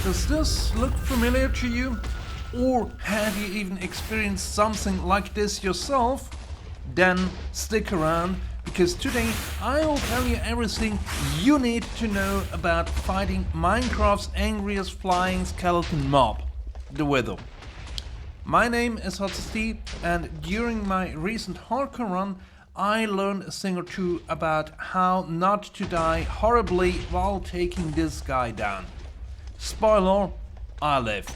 Does this look familiar to you? Or have you even experienced something like this yourself? Then stick around, because today I will tell you everything you need to know about fighting Minecraft's angriest flying skeleton mob, the Wither. My name is VortexAcherontic, and during my recent hardcore run I learned a thing or two about how not to die horribly while taking this guy down. Spoiler, I lived.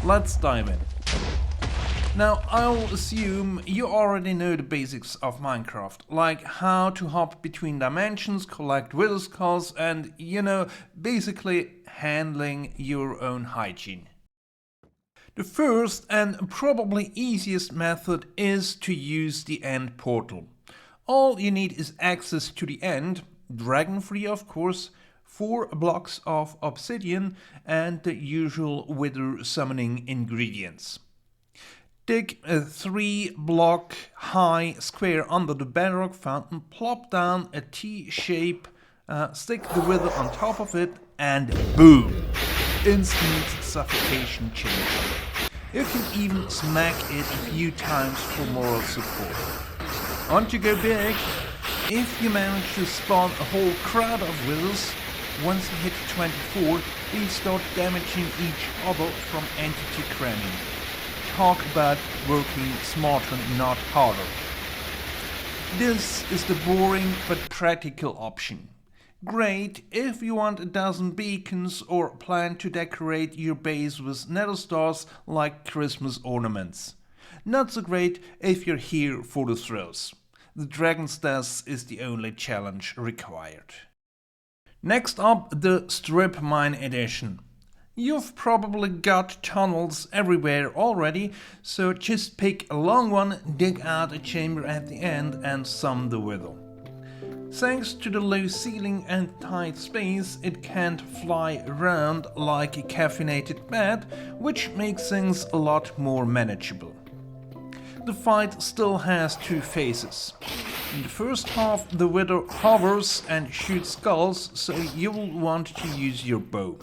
Let's dive in. Now, I'll assume you already know the basics of Minecraft, like how to hop between dimensions, collect wither skulls, and, basically handling your own hygiene. The first and probably easiest method is to use the end portal. All you need is access to the end, dragon free of course, 4 blocks of obsidian and the usual wither summoning ingredients. Dig a 3-block high square under the bedrock fountain, plop down a T-shape, stick the wither on top of it, and boom! Instant suffocation chamber. You can even smack it a few times for moral support. Want to go big? If you manage to spawn a whole crowd of withers, once you hit 24, they start damaging each other from entity cramming. Talk about working smarter, not harder. This is the boring but practical option. Great if you want a dozen beacons or plan to decorate your base with Nether Stars like Christmas ornaments. Not so great if you're here for the thrills. The Dragon Stars is the only challenge required. Next up, the Strip Mine Edition. You've probably got tunnels everywhere already, so just pick a long one, dig out a chamber at the end and summon the wither. Thanks to the low ceiling and tight space, it can't fly around like a caffeinated bat, which makes things a lot more manageable. The fight still has 2 phases. In the first half, the wither hovers and shoots skulls, so you will want to use your bow.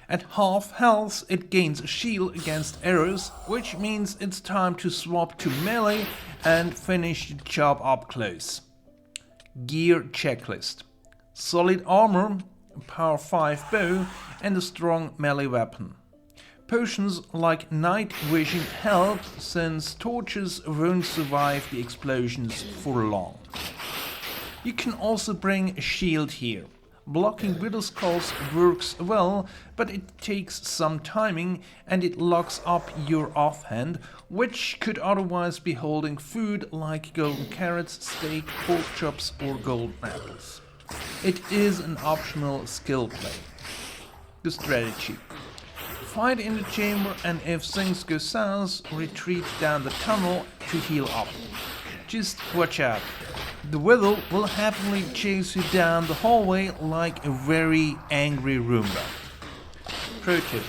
At half health, it gains a shield against arrows, which means it's time to swap to melee and finish the job up close. Gear checklist: solid armor, a power 5 bow and a strong melee weapon. Potions like night vision help, since torches won't survive the explosions for long. You can also bring a shield here. Blocking wither skulls works well, but it takes some timing and it locks up your offhand, which could otherwise be holding food like golden carrots, steak, pork chops or golden apples. It is an optional skill play. The strategy: fight in the chamber, and if things go south, retreat down the tunnel to heal up. Just watch out. The wither will happily chase you down the hallway like a very angry Roomba. Pro tip: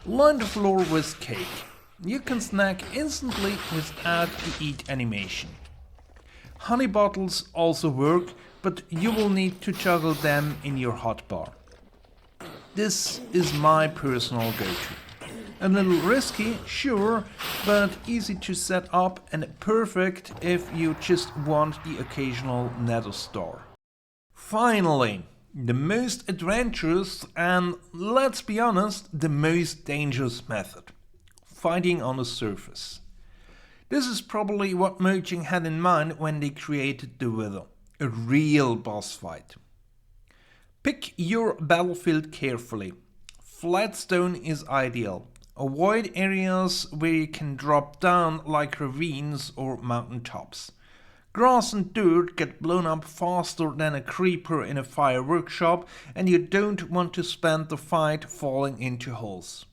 line the floor with cake. You can snack instantly without the eat animation. Honey bottles also work, but you will need to juggle them in your hotbar. This is my personal go-to. A little risky, sure, but easy to set up and perfect if you just want the occasional Nether Star. Finally, the most adventurous and, let's be honest, the most dangerous method: fighting on the surface. This is probably what Mojang had in mind when they created the Wither, a real boss fight. Pick your battlefield carefully. Flat stone is ideal. Avoid areas where you can drop down like ravines or mountain tops. Grass and dirt get blown up faster than a creeper in a fire workshop, and you don't want to spend the fight falling into holes.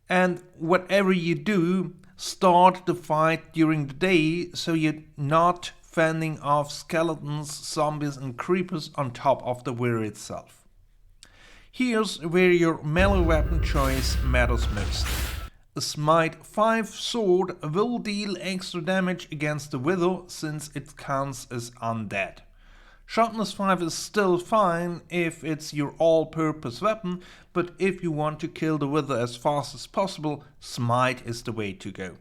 And whatever you do, start the fight during the day so you're not fending off skeletons, zombies and creepers on top of the wither itself. Here's where your melee weapon choice matters most. A Smite 5 sword will deal extra damage against the wither since it counts as undead. Sharpness 5 is still fine if it's your all-purpose weapon, but if you want to kill the Wither as fast as possible, Smite is the way to go.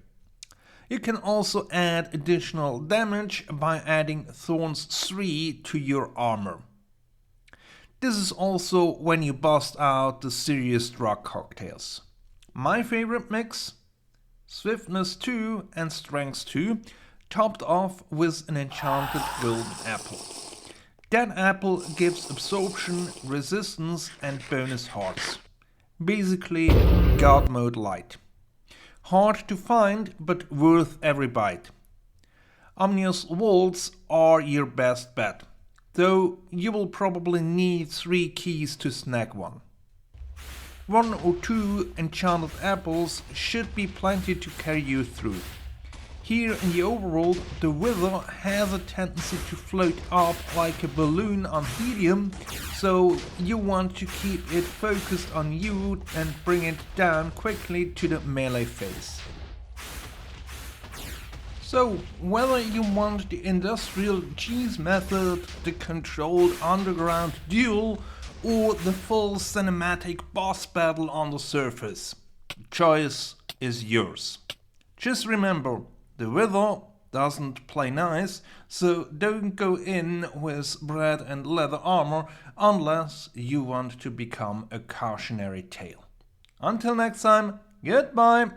You can also add additional damage by adding Thorns 3 to your armor. This is also when you bust out the serious drug cocktails. My favorite mix? Swiftness 2 and Strength 2, topped off with an enchanted golden apple. That apple gives absorption, resistance and bonus hearts. Basically, God mode light. Hard to find, but worth every bite. Omnious Vaults are your best bet, though you will probably need 3 keys to snag one. 1 or 2 enchanted apples should be plenty to carry you through. Here in the overworld, the Wither has a tendency to float up like a balloon on helium, so you want to keep it focused on you and bring it down quickly to the melee phase. So, whether you want the industrial cheese method, the controlled underground duel, or the full cinematic boss battle on the surface, the choice is yours. Just remember, the Wither doesn't play nice, so don't go in with bread and leather armor unless you want to become a cautionary tale. Until next time, goodbye!